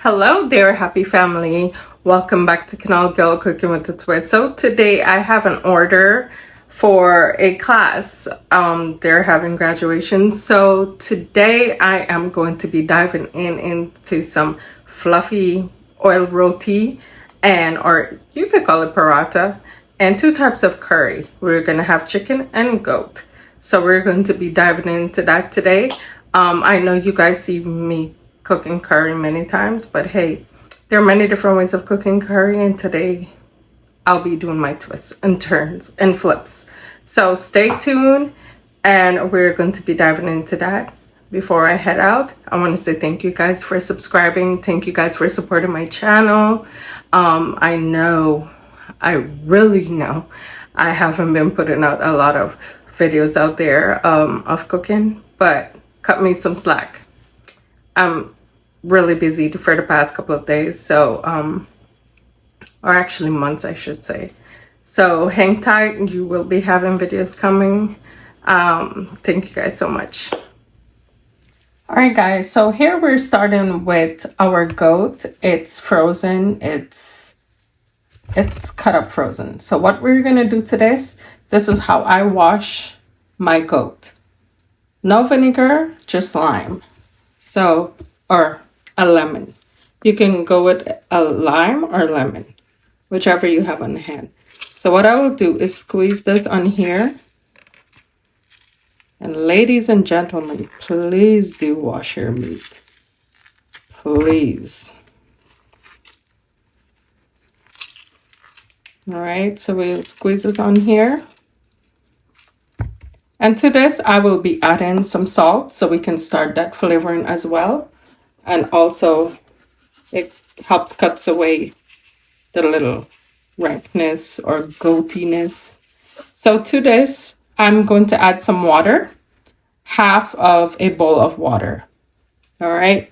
Hello there, happy family. Welcome back to Canal Girl Cooking with the Twist. So today I have an order for a class. They're having graduation. So today I am going to be diving into some fluffy oil roti or you could call it paratha, and two types of curry. We're gonna have chicken and goat. So we're going to be diving into that today. I know you guys see me cooking curry many times, but hey, there are many different ways of cooking curry, and today I'll be doing my twists and turns and flips. So stay tuned, and we're going to be diving into that. Before I head out, I want to say thank you guys for subscribing. Thank you guys for supporting my channel. I really know I haven't been putting out a lot of videos out there of cooking, but cut me some slack. I'm really busy for the past couple of days, so or actually months I should say. So hang tight, you will be having videos coming. Thank you guys so much. All right guys, so here we're starting with our goat. It's frozen, it's cut up frozen. So what we're gonna do to this is how I wash my goat. No vinegar, just lime. So, or a lemon. You can go with a lime or lemon, whichever you have on hand. So what I will do is squeeze this on here. And ladies and gentlemen, please do wash your meat. Please. All right, so we'll squeeze this on here. And to this, I will be adding some salt so we can start that flavoring as well. And also, it helps cuts away the little rankness or goatiness. So to this, I'm going to add some water, half of a bowl of water. All right.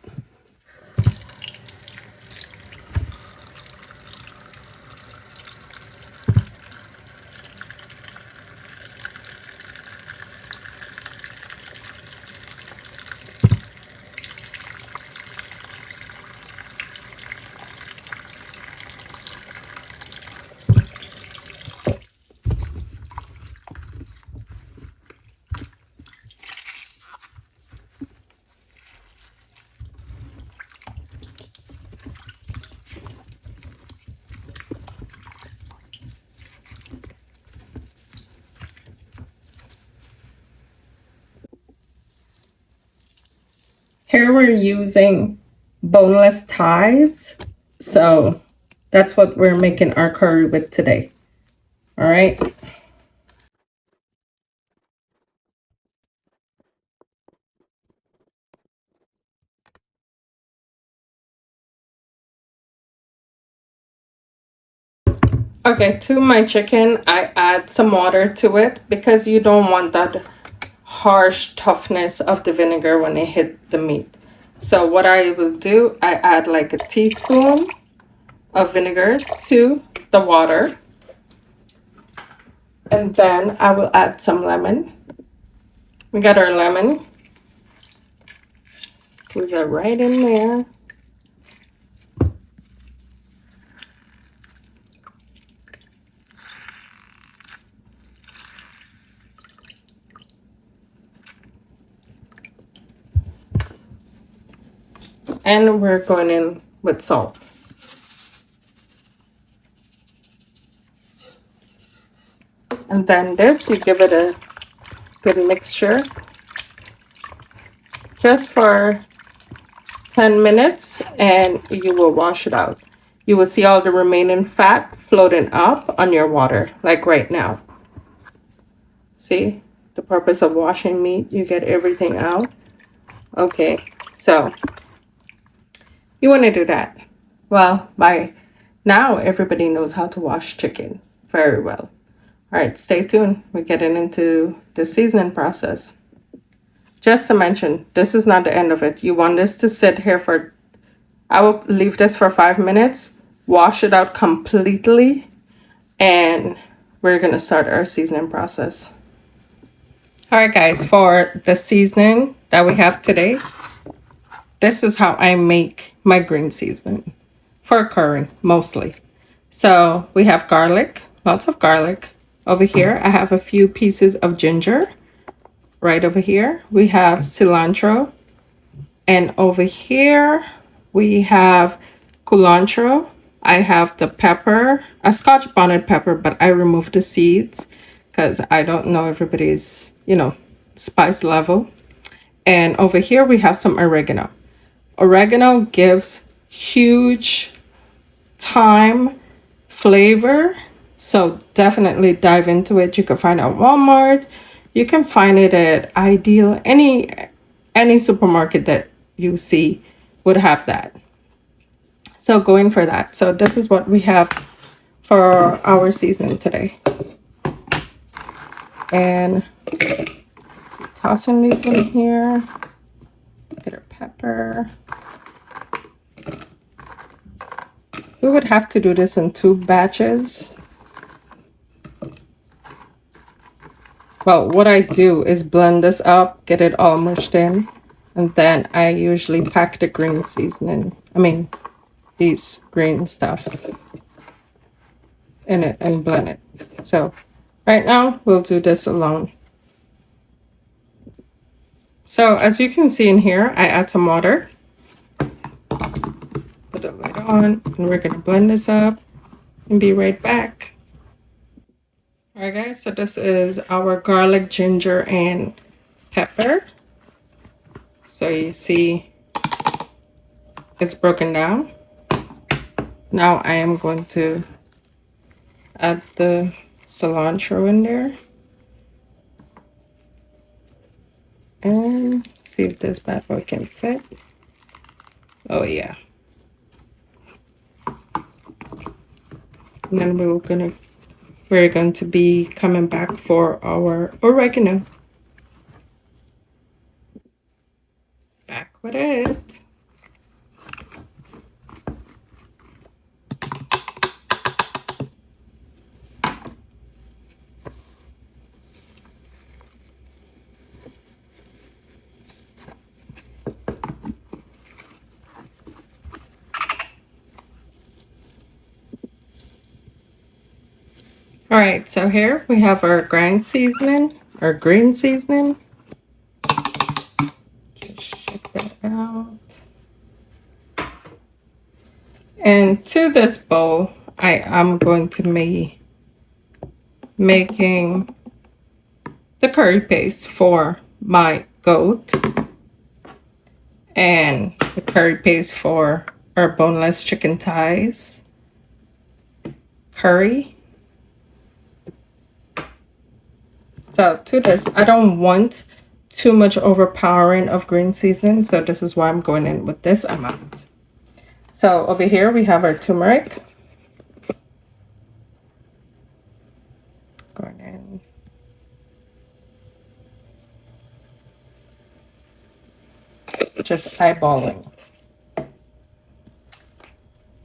Here we're using boneless thighs. So that's what we're making our curry with today. All right. Okay, to my chicken, I add some water to it because you don't want that harsh toughness of the vinegar when it hit the meat. So what I will do, I add like a teaspoon of vinegar to the water. And then I will add some lemon. We got our lemon. Squeeze it right in there. And we're going in with salt. And then this, you give it a good mixture just for 10 minutes and you will wash it out. You will see all the remaining fat floating up on your water, like right now. See, the purpose of washing meat, you get everything out. Okay, so you want to do that. Well, by now, everybody knows how to wash chicken very well. All right, stay tuned. We're getting into the seasoning process. Just to mention, this is not the end of it. You want this to sit here for, I will leave this for 5 minutes, wash it out completely, and we're going to start our seasoning process. All right, guys, for the seasoning that we have today, this is how I make my green seasoning for curry mostly. So we have garlic, lots of garlic. Over here, I have a few pieces of ginger. Right over here, we have cilantro. And over here, we have culantro. I have the pepper, a Scotch bonnet pepper, but I removed the seeds because I don't know everybody's, spice level. And over here, we have some oregano. Oregano gives huge thyme flavor, so definitely dive into it. You can find it at Walmart. You can find it at Ideal. Any supermarket that you see would have that. So going for that. So this is what we have for our seasoning today. And tossing these in here. Get our pepper. We would have to do this in 2 batches. Well, what I do is blend this up, get it all mushed in, and then I usually pack the green seasoning. These green stuff in it and blend it. So right now we'll do this alone. So as you can see in here, I add some water. Put the lid on, and we're gonna blend this up and be right back. All right, guys, so this is our garlic, ginger, and pepper. So you see it's broken down. Now I am going to add the cilantro in there. And see if this bad boy can fit. Oh yeah. And then we're going to be coming back for our oregano. Back with it. All right, so here we have our green seasoning. Just shake that out. And to this bowl, I am going to be making the curry paste for my goat and the curry paste for our boneless chicken thighs curry. So to this, I don't want too much overpowering of green seasoning, so this is why I'm going in with this amount. So over here we have our turmeric. Going in. Just eyeballing.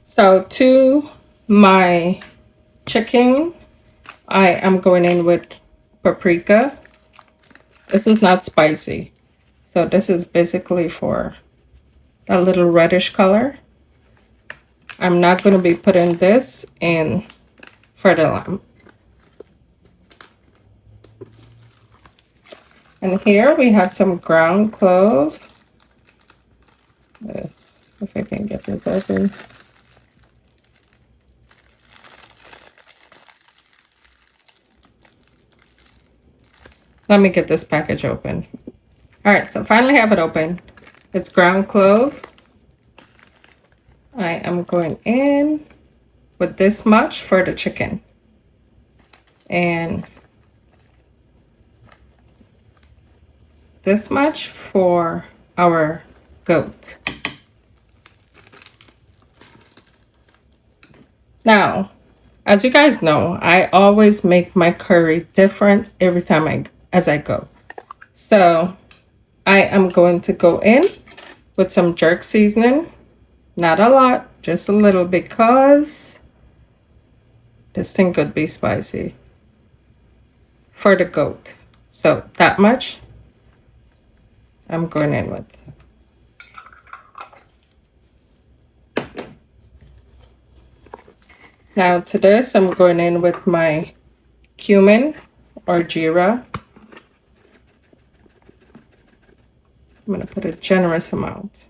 So to my chicken, I am going in with paprika. This is not spicy. So this is basically for a little reddish color. I'm not going to be putting this in for the lamb. And here we have some ground clove. If I can get this open. Let me get this package open. All right, so finally have it open. It's ground clove. I am going in with this much for the chicken. And this much for our goat. Now, as you guys know, I always make my curry different every time as I go. So I am going to go in with some jerk seasoning. Not a lot, just a little, because this thing could be spicy for the goat. So that much I'm going in with. Now to this, I'm going in with my cumin or jeera. I'm going to put a generous amount.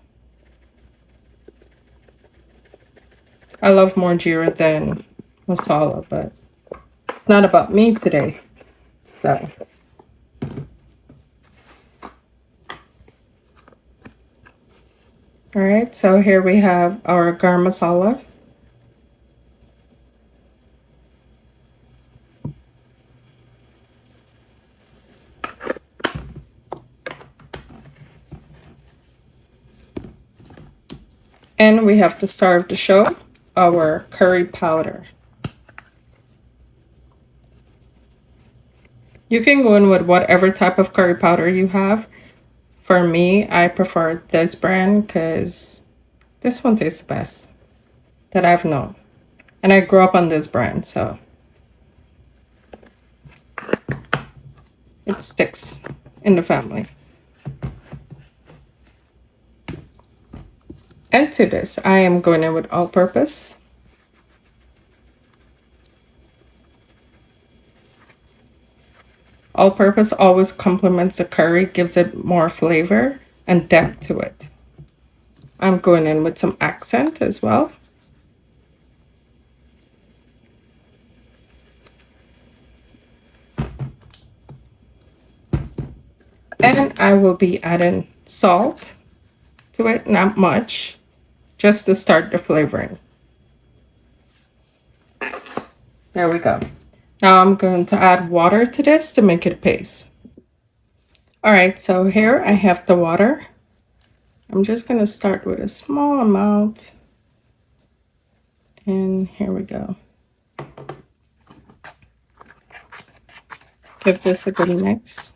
I love more jeera than masala, but it's not about me today. So, all right, so here we have our garam masala. And we have the star of the show, our curry powder. You can go in with whatever type of curry powder you have. For me, I prefer this brand because this one tastes the best that I've known. And I grew up on this brand, so it sticks in the family. And to this, I am going in with all-purpose. All-purpose always complements the curry, gives it more flavor and depth to it. I'm going in with some accent as well. And I will be adding salt to it, not much, just to start the flavoring. There we go. Now I'm going to add water to this to make it a paste. All right, so here I have the water. I'm just going to start with a small amount. And here we go. Give this a good mix.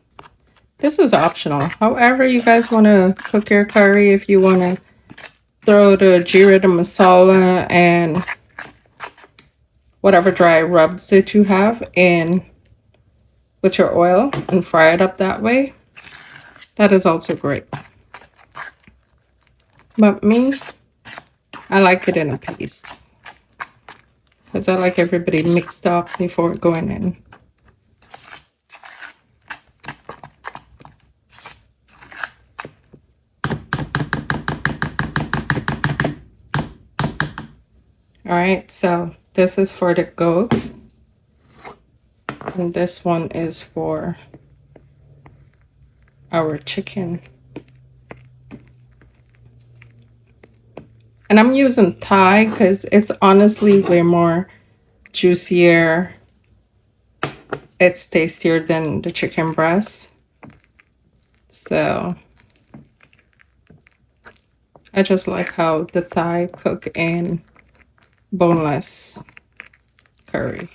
This is optional. However you guys want to cook your curry, if you want to throw the jeera, the masala, and whatever dry rubs that you have in with your oil and fry it up that way, that is also great. But me, I like it in a paste because I like everybody mixed up before going in. All right, so this is for the goat. And this one is for our chicken. And I'm using Thai because it's honestly way more juicier. It's tastier than the chicken breast. So I just like how the Thai cook in boneless curry.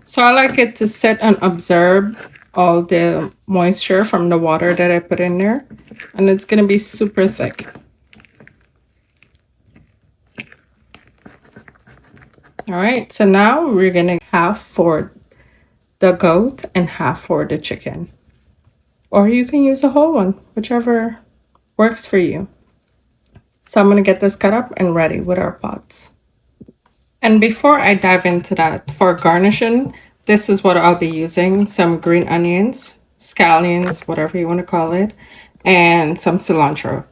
So I like it to sit and absorb all the moisture from the water that I put in there. And it's going to be super thick. All right, so now we're going to half for the goat and half for the chicken. Or you can use a whole one, whichever works for you. So I'm going to get this cut up and ready with our pots. And before I dive into that, for garnishing, this is what I'll be using. Some green onions, scallions, whatever you want to call it, and some cilantro.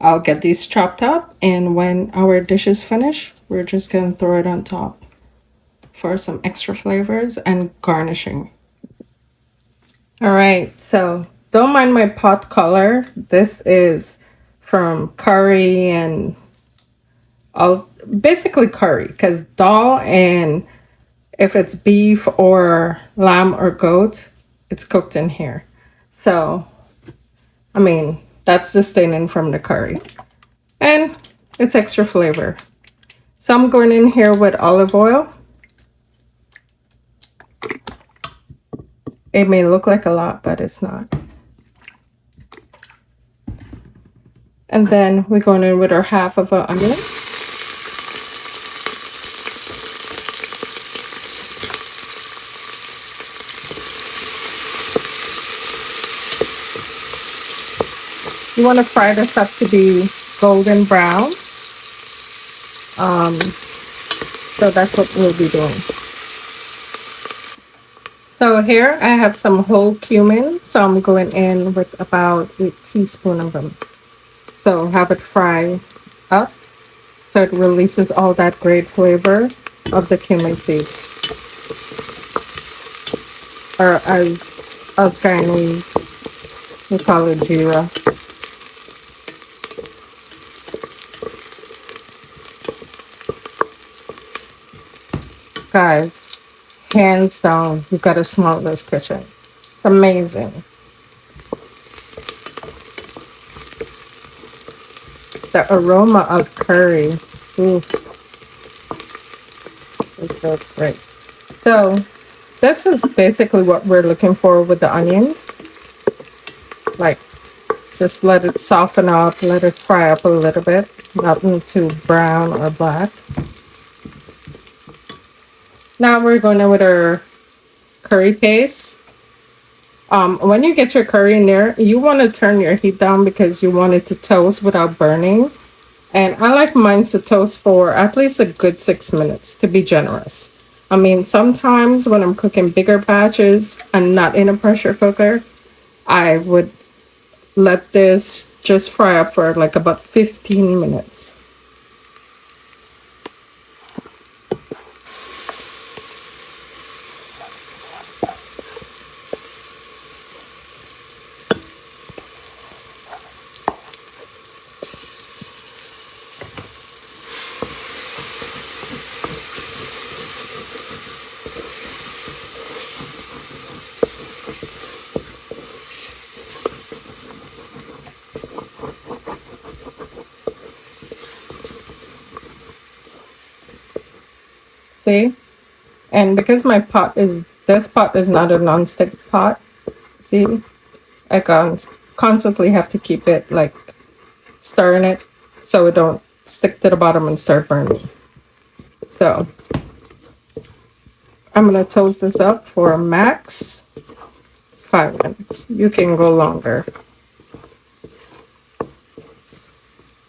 I'll get these chopped up, and when our dish is finished, we're just going to throw it on top for some extra flavors and garnishing. All right, so don't mind my pot color. This is from curry and all, basically curry, because dal, and if it's beef or lamb or goat, it's cooked in here. So, I mean, that's the staining from the curry. And it's extra flavor. So I'm going in here with olive oil. It may look like a lot, but it's not. And then we're going in with our half of an onion. You want to fry this up to be golden brown. So that's what we'll be doing. So here I have some whole cumin. So I'm going in with about 8 teaspoons of them. So have it fry up so it releases all that great flavor of the cumin seeds. Or as Guyanese, we call it jira. Guys, hands down, you gotta smell this kitchen. It's amazing. The aroma of curry. Ooh, it's so great. So this is basically what we're looking for with the onions. Like, just let it soften up, let it fry up a little bit. Nothing too brown or black. Now we're going in with our curry paste. When you get your curry in there, you want to turn your heat down because you want it to toast without burning. And I like mine to toast for at least a good 6 minutes, to be generous. I mean, sometimes when I'm cooking bigger batches and not in a pressure cooker, I would let this just fry up for like about 15 minutes. See? And because this pot is not a non-stick pot, see? I constantly have to keep it like stirring it so it don't stick to the bottom and start burning. So I'm gonna toast this up for max 5 minutes. You can go longer.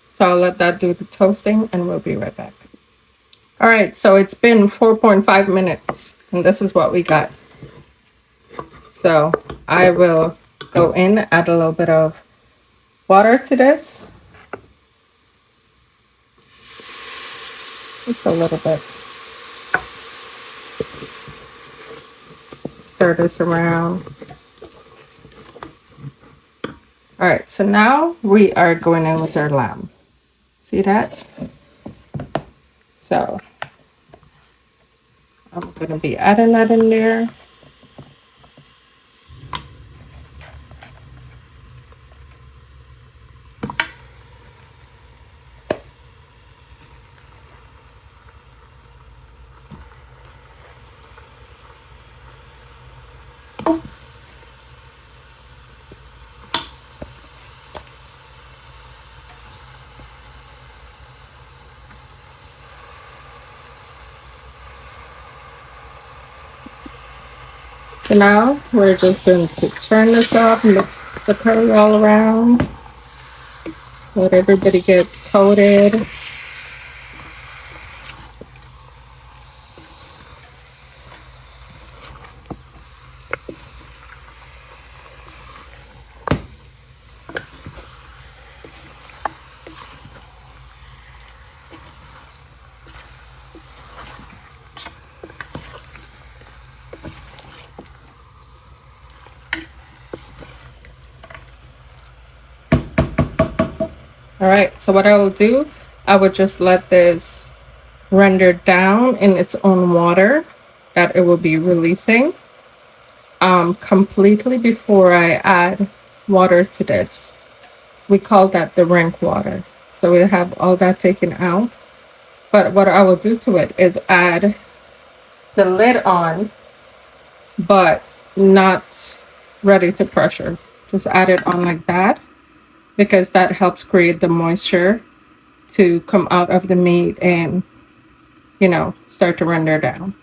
So I'll let that do the toasting and we'll be right back. All right, so it's been 4.5 minutes and this is what we got. So I will go in, add a little bit of water to this. Just a little bit. Stir this around. All right, so now we are going in with our lamb. See that? So I'm gonna be adding that in there. So now we're just going to turn this up, mix the curry all around, let everybody get coated. All right, so what I will do, I would just let this render down in its own water that it will be releasing completely before I add water to this. We call that the rank water. So we have all that taken out. But what I will do to it is add the lid on, but not ready to pressure. Just add it on like that because that helps create the moisture to come out of the meat and, you know, start to render down.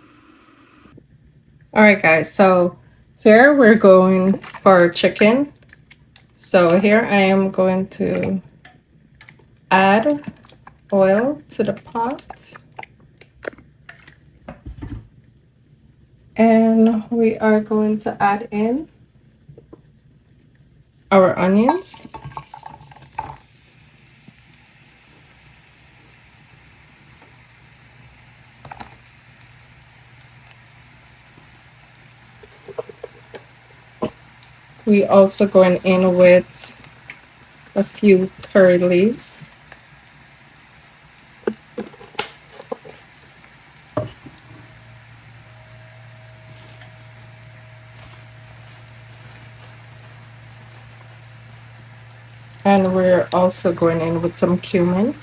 All right, guys, so here we're going for our chicken. So here I am going to add oil to the pot. And we are going to add in our onions. We also going in with a few curry leaves. And we're also going in with some cumin.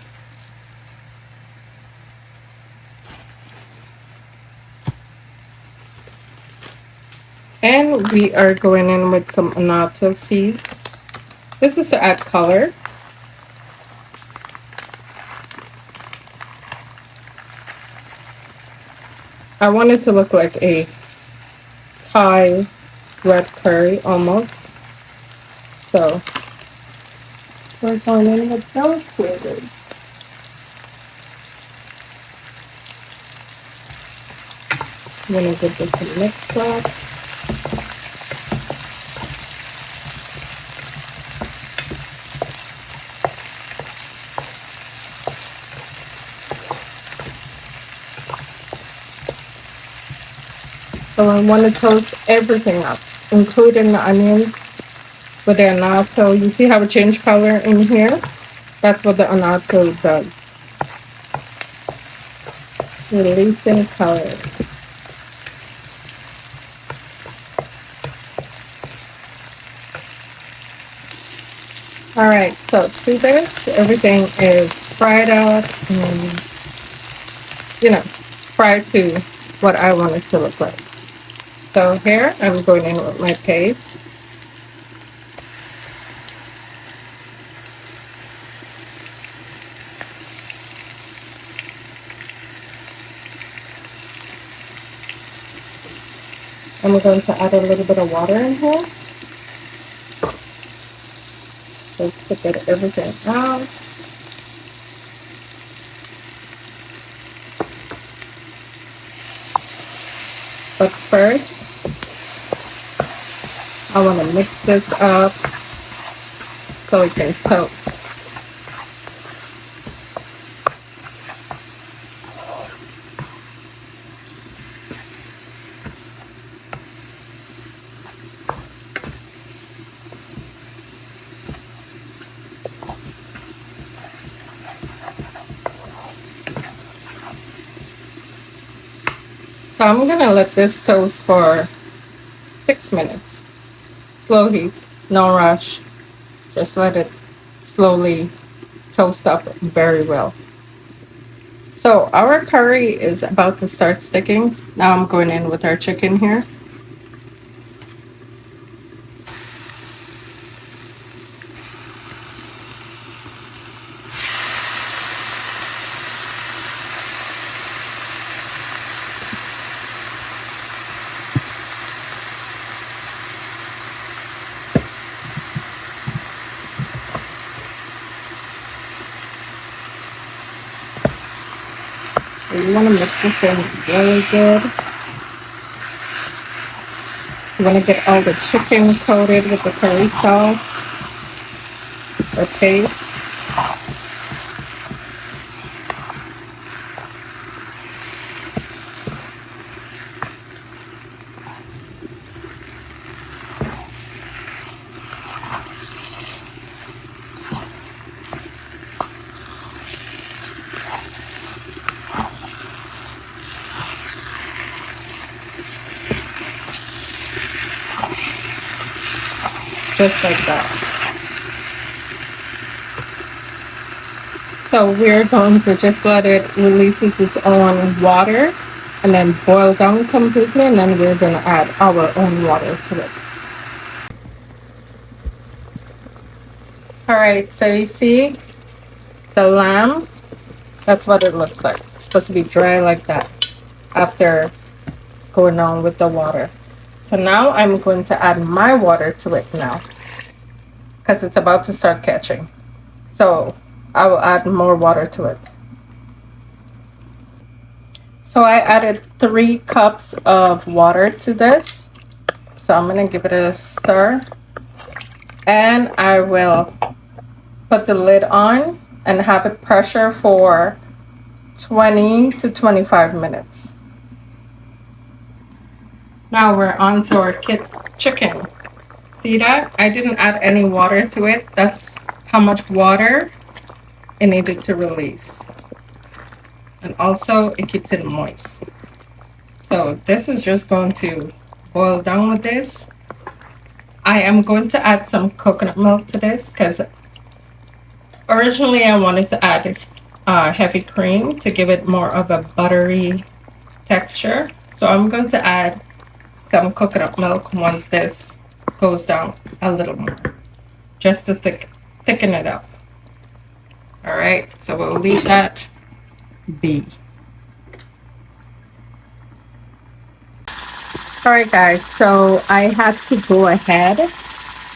And we are going in with some annatto seeds. This is to add color. I want it to look like a Thai red curry almost. So we're going in with those flavors. I'm gonna give this a mix up. So I want to toast everything up, including the onions with the annatto. You see how it changed color in here? That's what the annatto does. Releasing color. Alright, so see this? Everything is fried up and, fried to what I want it to look like. So here, I'm going in with my paste. And we're going to add a little bit of water in here. Just to get everything out. But first, I want to mix this up so it can toast. So I'm gonna let this toast for 6 minutes. Slow heat, no rush. Just let it slowly toast up very well. So our curry is about to start sticking. Now I'm going in with our chicken here. So you want to mix this in really good. You want to get all the chicken coated with the curry sauce or paste. Just like that. So we're going to just let it releases its own water and then boil down completely, and then we're going to add our own water to it. Alright, so you see the lamb, that's what it looks like. It's supposed to be dry like that after going on with the water. So now I'm going to add my water to it now. because it's about to start catching. So I will add more water to it. So I added 3 cups of water to this. So I'm gonna give it a stir. And I will put the lid on and have it pressure for 20 to 25 minutes. Now we're on to our chicken. See that? I didn't add any water to it. That's how much water it needed to release. And also it keeps it moist. So this is just going to boil down with this. I am going to add some coconut milk to this because originally I wanted to add heavy cream to give it more of a buttery texture. So I'm going to add some coconut milk once this goes down a little more, just to thicken it up. All right, so we'll leave that be. All right, guys, so I had to go ahead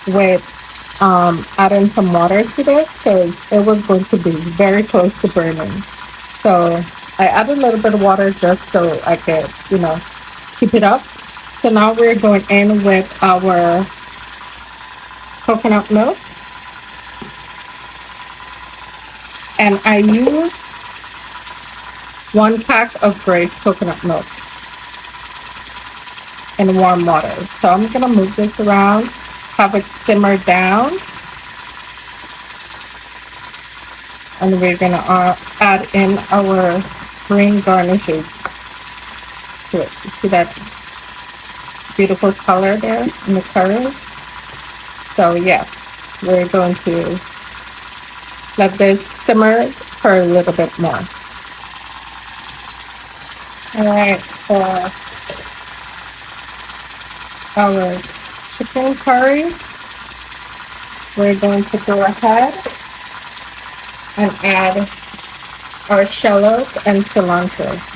with adding some water to this because it was going to be very close to burning. So I added a little bit of water just so I could, keep it up. So now we're going in with our coconut milk. And I use 1 pack of braised coconut milk in warm water. So I'm gonna move this around, have it simmer down. And we're gonna add in our green garnishes to it. You see that beautiful color there in the curry? So yes, we're going to let this simmer for a little bit more. All right, for our chicken curry, we're going to go ahead and add our shallots and cilantro.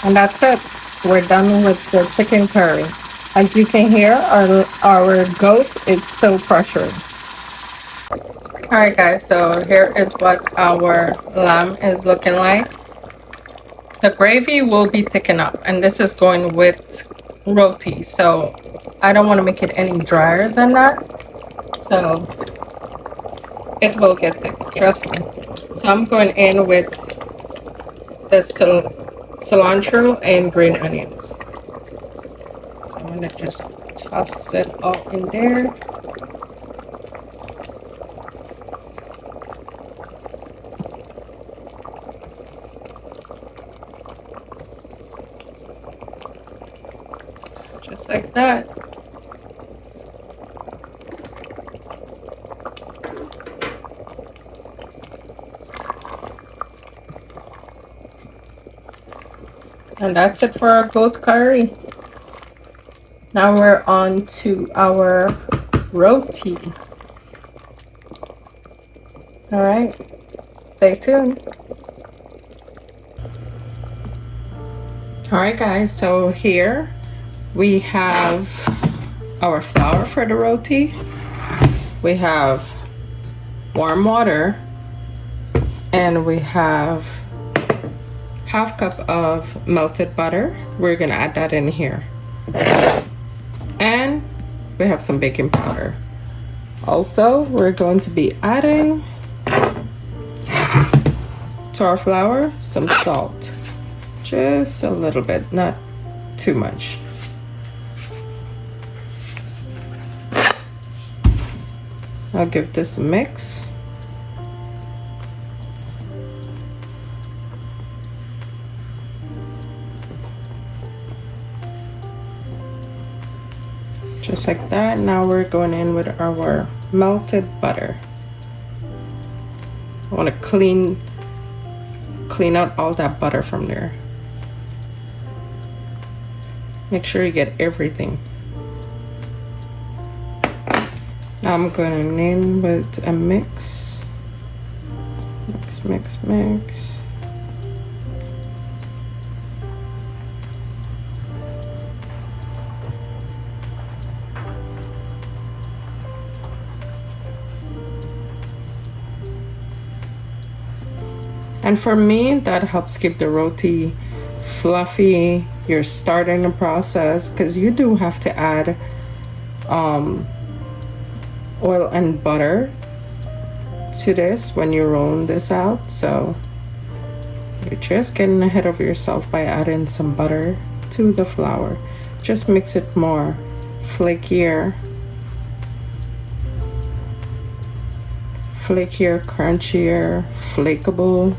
And that's it. We're done with the chicken curry. As you can hear, our goat is still pressured. All right, guys, so here is what our lamb is looking like. The gravy will be thickened up, and this is going with roti, so I don't want to make it any drier than that. So it will get thick, trust me. So I'm going in with the cilantro and green onions. So I'm gonna just toss it all in there. Just like that. And that's it for our goat curry. Now we're on to our roti. All right, stay tuned. All right, guys, so here we have our flour for the roti. We have warm water, and we have half cup of melted butter. We're gonna add that in here. And we have some baking powder. Also, we're going to be adding to our flour some salt. Just a little bit, not too much. I'll give this a mix. Just like that. Now we're going in with our melted butter. I want to clean out all that butter from there. Make sure you get everything. Now I'm going in with a mix. Mix, mix, mix. And for me, that helps keep the roti fluffy. You're starting the process because you do have to add oil and butter to this when you're rolling this out. So you're just getting ahead of yourself by adding some butter to the flour. Just makes it more flakier, crunchier, flakeable.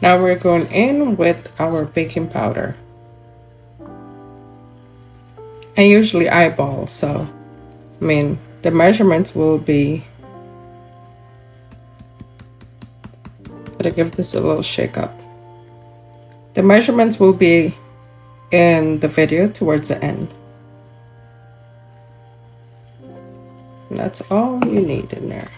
Now we're going in with our baking powder. I usually eyeball, so I mean the measurements will be, gotta give this a little shake up. The measurements will be in the video towards the end. And that's all you need in there.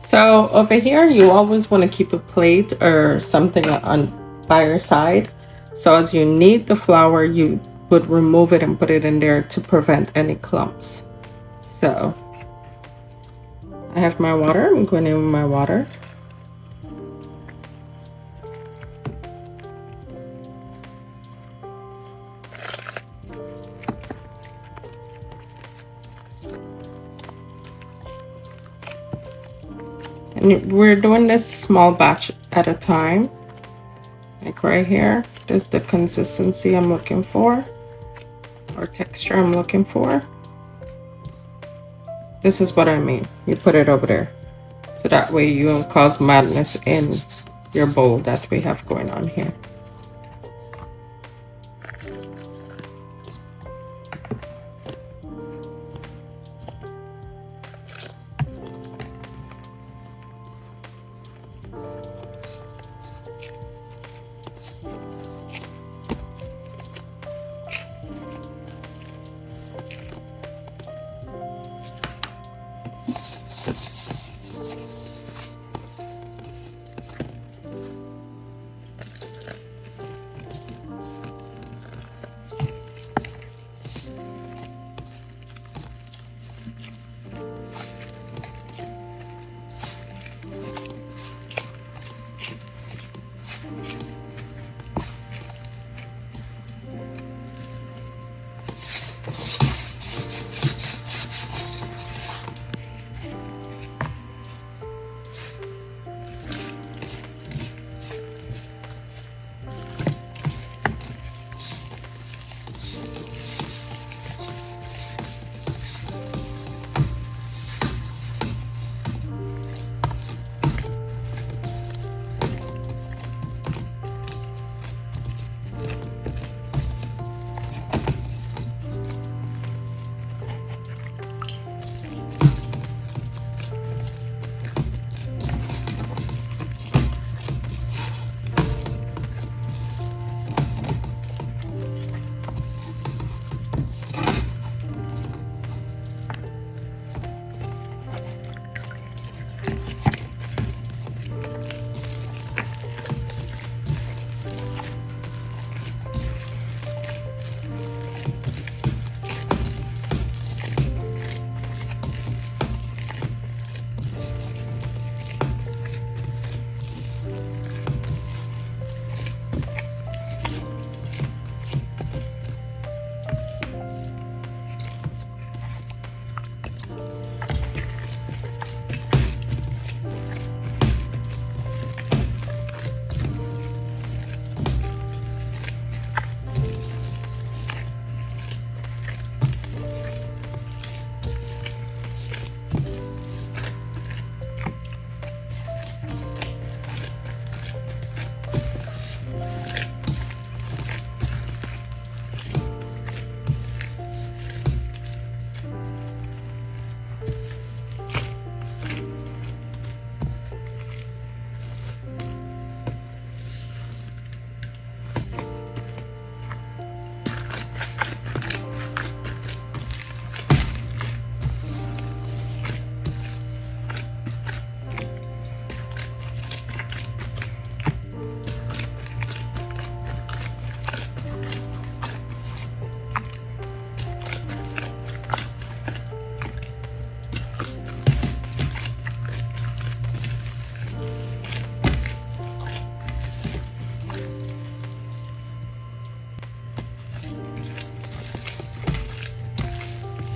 So over here, you always want to keep a plate or something on by your side. So as you knead the flour, you would remove it and put it in there to prevent any clumps. So I have my water. I'm going in with my water. And we're doing this small batch at a time. Like right here, this is the consistency I'm looking for, or texture I'm looking for. This is what I mean. You put it over there. So that way you don't cause madness in your bowl that we have going on here.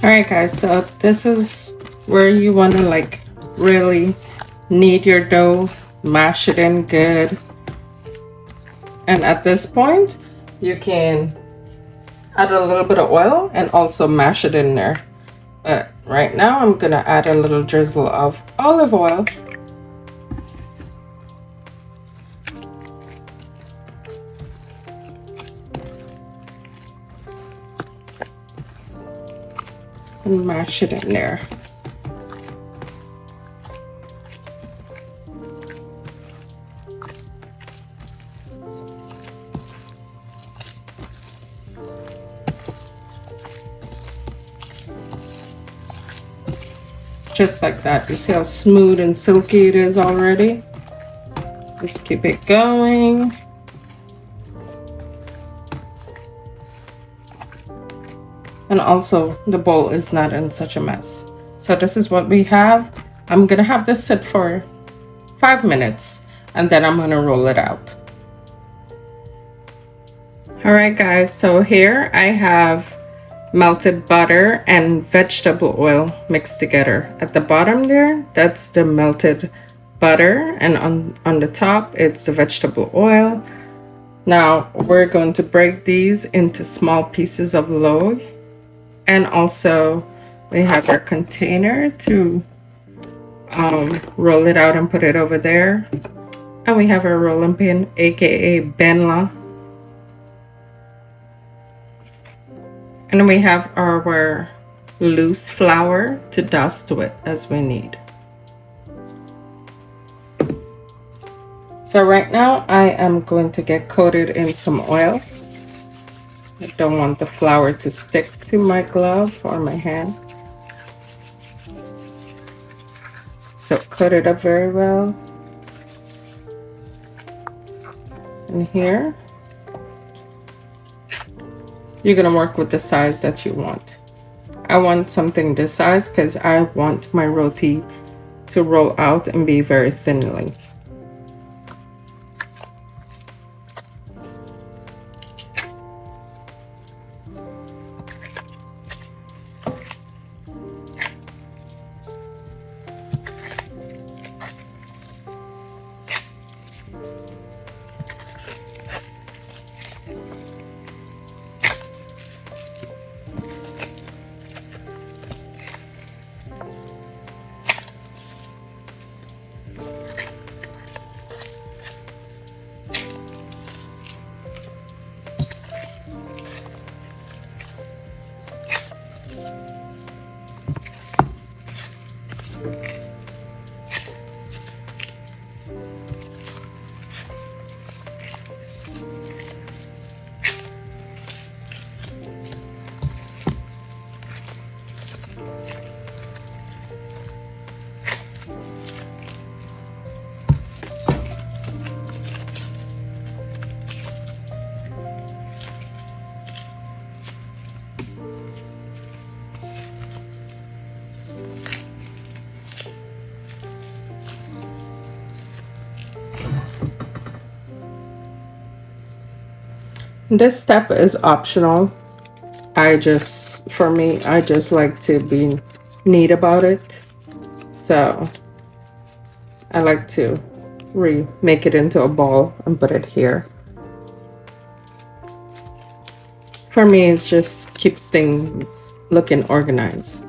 All right, guys, so this is where you want to like really knead your dough, mash it in good. And at this point, you can add a little bit of oil and also mash it in there. But right now, I'm gonna add a little drizzle of olive oil. And mash it in there. Just like that. You see how smooth and silky it is already? Just keep it going. And also the bowl is not in such a mess. So this is what we have. I'm gonna have this sit for 5 minutes and then I'm gonna roll it out. All right, guys, so here I have melted butter and vegetable oil mixed together. At the bottom there, that's the melted butter, and on the top, it's the vegetable oil. Now we're going to break these into small pieces of loaf, and also we have our container to roll it out and put it over there. And we have our rolling pin, aka Benla. And we have our loose flour to dust with as we need. So right now I am going to get coated in some oil. I don't want the flour to stick to my glove or my hand. So coat it up very well. And here, you're gonna work with the size that you want. I want something this size because I want my roti to roll out and be very thinly. This step is optional. For me, I just like to be neat about it. So I like to make it into a ball and put it here. For me, it just keeps things looking organized.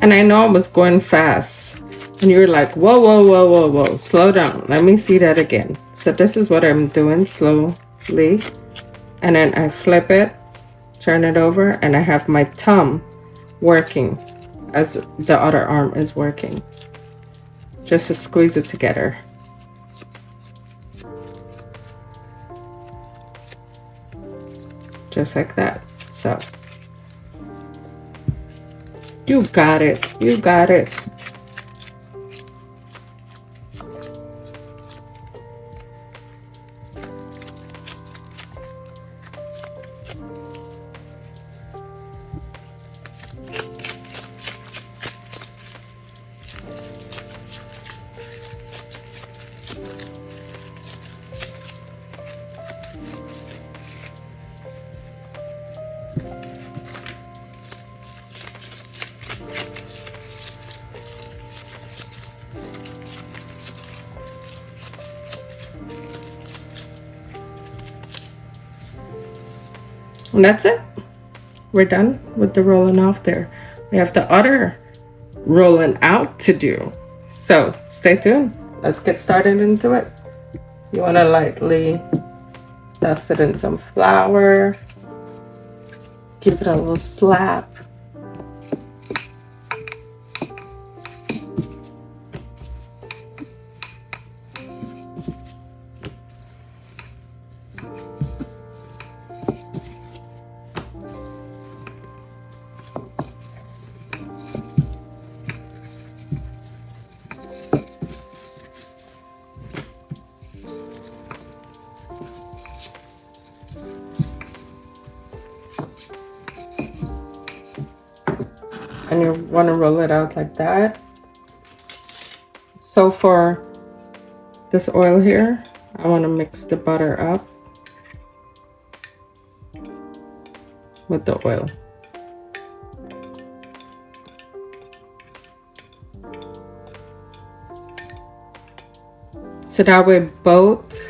And I know I was going fast. And you're like, whoa, whoa, whoa, whoa, whoa. Slow down. Let me see that again. So this is what I'm doing slowly. And then I flip it, turn it over, and I have my thumb working as the other arm is working. Just to squeeze it together. Just like that. So you got it. You got it. And that's it. We're done with the rolling off there. We have the other rolling out to do. So stay tuned. Let's get started into it. You want to lightly dust it in some flour. Give it a little slap. And you want to roll it out like that. So for this oil here, I want to mix the butter up with the oil. So that way both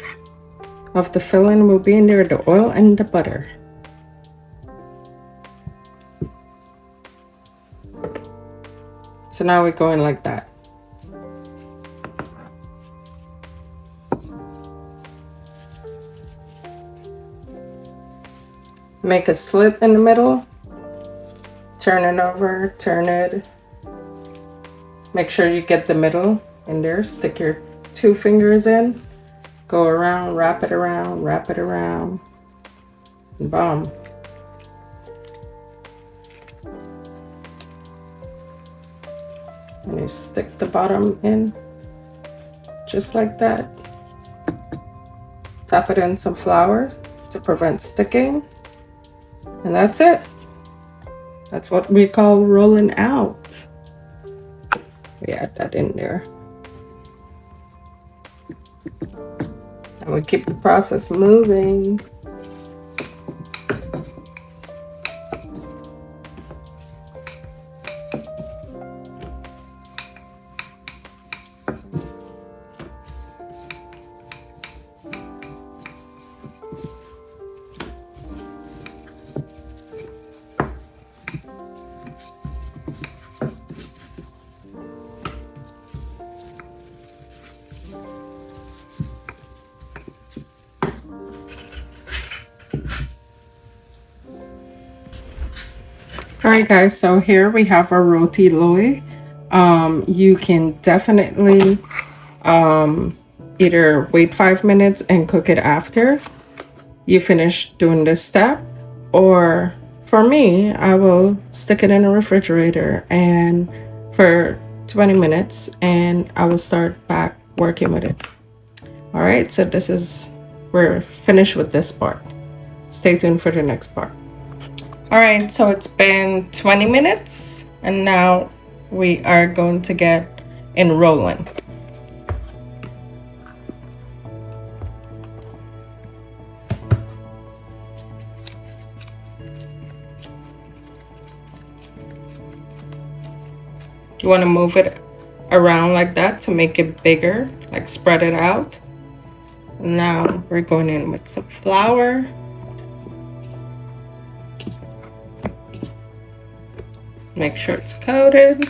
of the filling will be in there, the oil and the butter. So now we're going like that. Make a slit in the middle. Turn it over, turn it. Make sure you get the middle in there. Stick your 2 fingers in. Go around, wrap it around, wrap it around. And boom. And you stick the bottom in just like that. Tap it in some flour to prevent sticking. And that's it. That's what we call rolling out. We add that in there. And we keep the process moving. All right, guys, so here we have our roti loy. You can definitely either wait 5 minutes and cook it after you finish doing this step, or for me, I will stick it in a refrigerator and for 20 minutes and I will start back working with it. All right, so we're finished with this part. Stay tuned for the next part. All right, so it's been 20 minutes and now we are going to get in rolling. You want to move it around like that to make it bigger, like spread it out. Now we're going in with some flour. Make sure it's coated.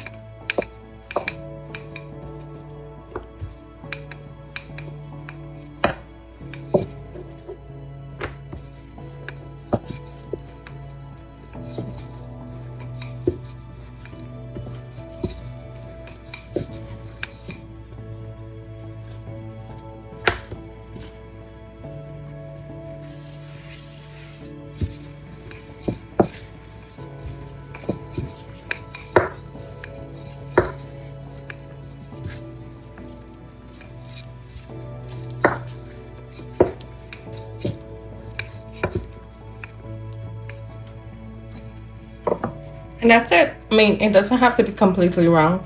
And that's it. I mean, it doesn't have to be completely round.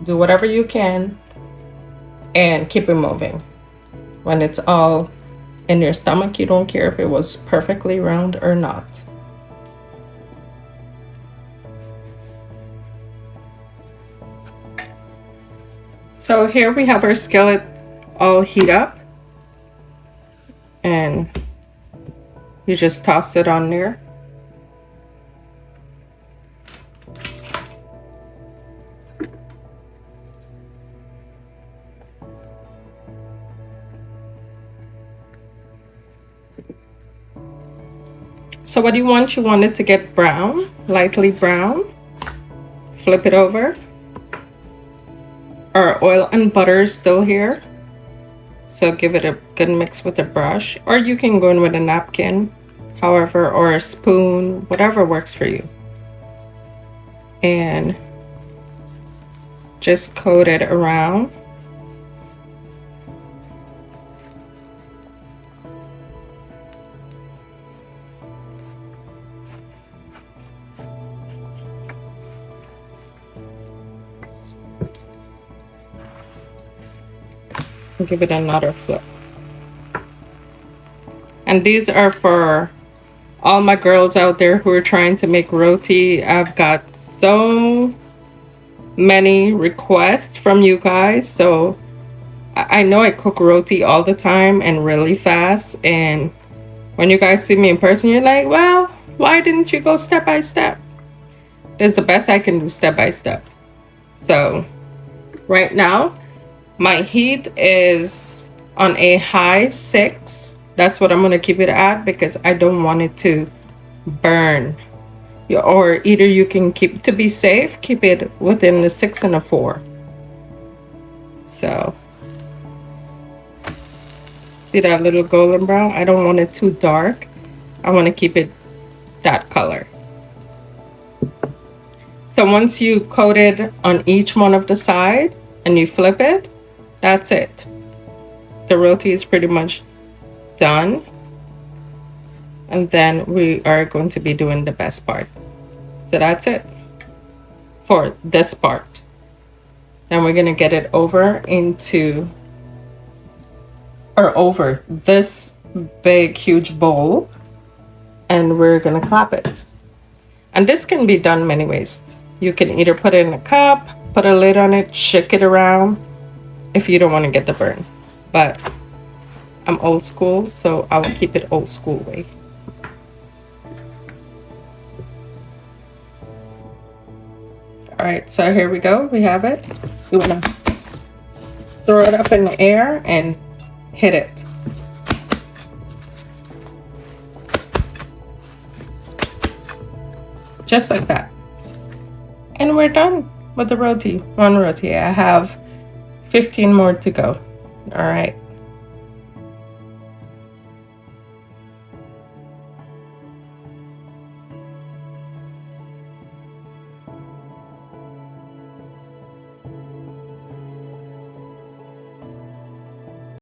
Do whatever you can and keep it moving. When it's all in your stomach, you don't care if it was perfectly round or not. So here we have our skillet all heat up. And you just toss it on there So what do you want? You want it to get brown, lightly brown. Flip it over. Our oil and butter is still here. So give it a good mix with a brush, or you can go in with a napkin, however, or a spoon, whatever works for you. And just coat it around. Give it another flip. And these are for all my girls out there who are trying to make roti. I've got so many requests from you guys, so I know I cook roti all the time and really fast, and when you guys see me in person, you're like, well, why didn't you go step by step? It's the best I can do, step by step. So right now my heat is on a high 6. That's what I'm going to keep it at because I don't want it to burn. Or either you can keep, to be safe, keep it within the 6 and a 4. So see that little golden brown? I don't want it too dark. I want to keep it that color. So once you coat it on each one of the side and you flip it, that's it. The roti is pretty much done. And then we are going to be doing the best part. So that's it for this part. Then we're going to get it over this big huge bowl, and we're going to clap it. And this can be done many ways. You can either put it in a cup, put a lid on it, shake it around if you don't want to get the burn. But I'm old school, so I will keep it old school way. All right, so here we go. We have it. You want to throw it up in the air and hit it. Just like that. And we're done with the roti. One roti. I have 15 more to go. All right.